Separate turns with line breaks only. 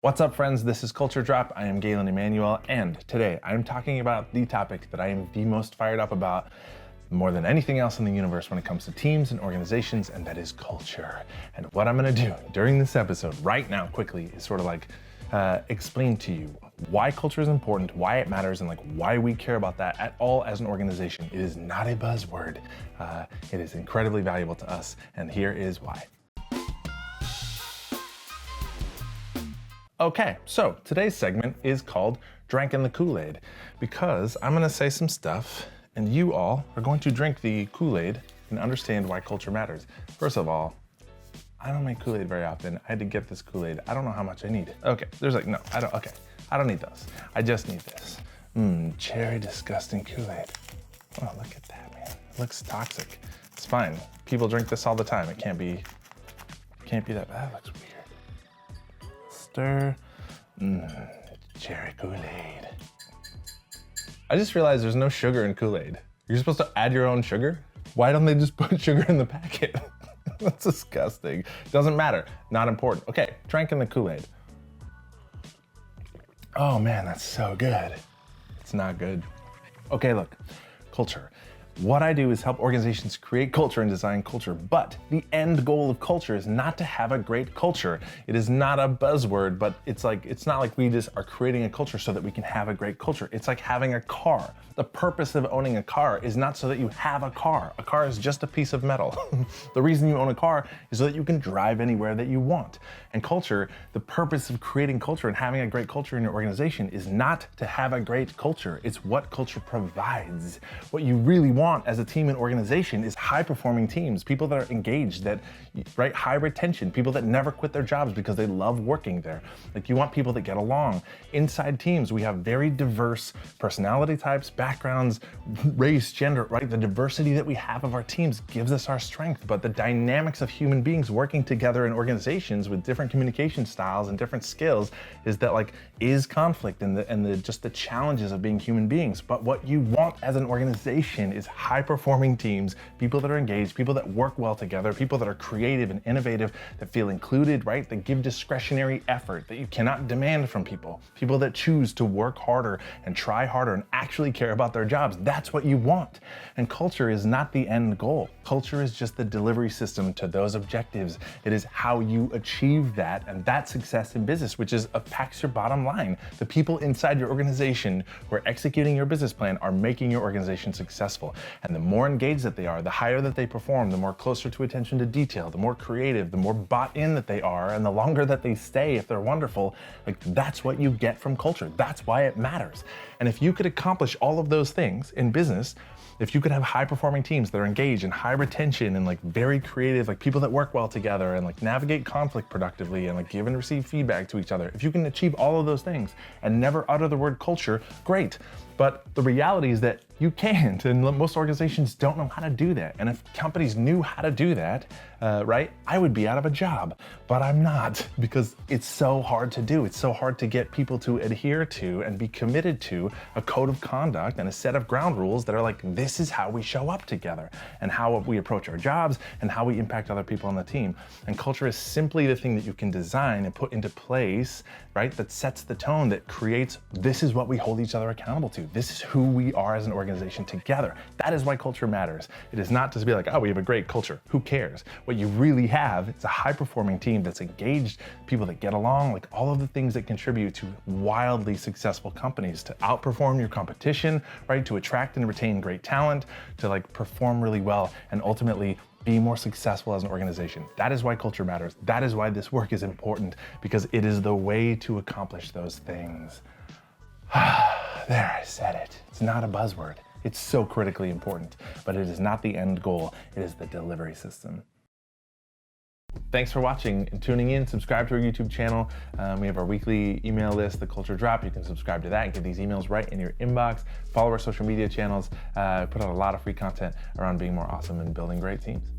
What's up, friends? This is Culture Drop. I am Galen Emanuele, and today I am talking about the topic that I am the most fired up about more than anything else in the universe when it comes to teams and organizations, and that is culture. And what I'm gonna do during this episode right now quickly is sort of like explain to you why culture is important, why it matters, and like why we care about that at all as an organization. It is not a buzzword. It is incredibly valuable to us, and here is why. Okay, so today's segment is called Drinking the Kool-Aid, because I'm gonna say some stuff and you all are going to drink the Kool-Aid and understand why culture matters. First of all, I don't make Kool-Aid very often. I had to get this Kool-Aid. I don't know how much I need. Okay, there's like, no, I don't need those. I just need this. Cherry disgusting Kool-Aid. Oh, look at that, man. It looks toxic. It's fine. People drink this all the time. It can't be that looks weird. Stir, cherry Kool-Aid. I just realized there's no sugar in Kool-Aid. You're supposed to add your own sugar? Why don't they just put sugar in the packet? That's disgusting. Doesn't matter, not important. Okay, drinking the Kool-Aid. Oh man, that's so good. It's not good. Okay, look, culture. What I do is help organizations create culture and design culture, but the end goal of culture is not to have a great culture. It is not a buzzword, but it's not like we just are creating a culture so that we can have a great culture. It's like having a car. The purpose of owning a car is not so that you have a car. A car is just a piece of metal. The reason you own a car is so that you can drive anywhere that you want. And culture, the purpose of creating culture and having a great culture in your organization is not to have a great culture. It's what culture provides. What you really want as a team and organization is high-performing teams, people that are engaged, right, high retention, people that never quit their jobs because they love working there. Like, you want people that get along. Inside teams, we have very diverse personality types, backgrounds, race, gender, right? The diversity that we have of our teams gives us our strength, but the dynamics of human beings working together in organizations with different communication styles and different skills is conflict and just the challenges of being human beings. But what you want as an organization is high-performing teams, people that are engaged, people that work well together, people that are creative and innovative, that feel included, right? That give discretionary effort that you cannot demand from people. People that choose to work harder and try harder and actually care about their jobs. That's what you want. And culture is not the end goal. Culture is just the delivery system to those objectives. It is how you achieve that, and that success in business, which impacts your bottom line. The people inside your organization who are executing your business plan are making your organization successful. And the more engaged that they are, the higher that they perform, the more closer to attention to detail, the more creative, the more bought in that they are, and the longer that they stay if they're wonderful. Like, that's what you get from culture. That's why it matters. And if you could accomplish all of those things in business, if you could have high-performing teams that are engaged and high retention and like very creative, like people that work well together and like navigate conflict productively and like give and receive feedback to each other, if you can achieve all of those things and never utter the word culture, great. But the reality is that you can't, and most organizations don't know how to do that. And if companies knew how to do that, right, I would be out of a job, but I'm not, because it's so hard to do. It's so hard to get people to adhere to and be committed to a code of conduct and a set of ground rules that are like, this is how we show up together and how we approach our jobs and how we impact other people on the team. And culture is simply the thing that you can design and put into place, right, that sets the tone, that creates, this is what we hold each other accountable to. This is who we are as an organization together. That is why culture matters. It is not just to be like, oh, we have a great culture. Who cares? What you really have is a high-performing team that's engaged, people that get along, like all of the things that contribute to wildly successful companies, to outperform your competition, right? To attract and retain great talent, to like perform really well, and ultimately be more successful as an organization. That is why culture matters. That is why this work is important, because it is the way to accomplish those things. There, I said it. It's not a buzzword. It's so critically important, but it is not the end goal. It is the delivery system. Thanks for watching and tuning in. Subscribe to our YouTube channel. We have our weekly email list, the Culture Drop. You can subscribe to that and get these emails right in your inbox. Follow our social media channels. Put out a lot of free content around being more awesome and building great teams.